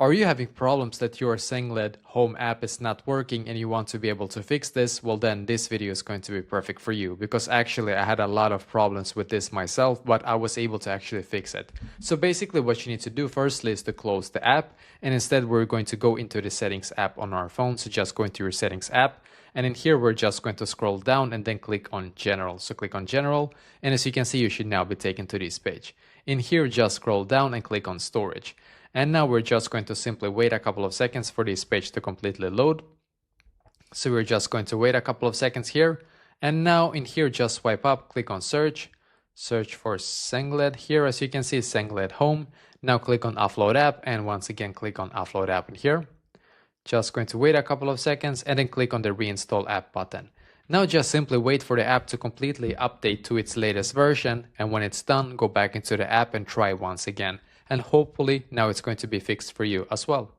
Are you having problems that your Sengled home app is not working and you want to be able to fix this? Well, then this video is going to be perfect for you, because actually I had a lot of problems with this myself, but I was able to actually fix it. So basically what you need to do firstly is to close the app, and instead we're going to go into the settings app on our phone. So just go into your settings app, and in here we're just going to scroll down and then click on general. So click on general, and as you can see, you should now be taken to this page. In here, just scroll down and click on storage. And now we're just going to simply wait a couple of seconds for this page to completely load. So we're just going to wait a couple of seconds here. And now in here, just swipe up, click on search for Sengled. Here, as you can see, Sengled home. Now click on offload app, and once again, click on offload app in here. Just going to wait a couple of seconds and then click on the reinstall app button. Now just simply wait for the app to completely update to its latest version, and when it's done, go back into the app and try once again. And hopefully now it's going to be fixed for you as well.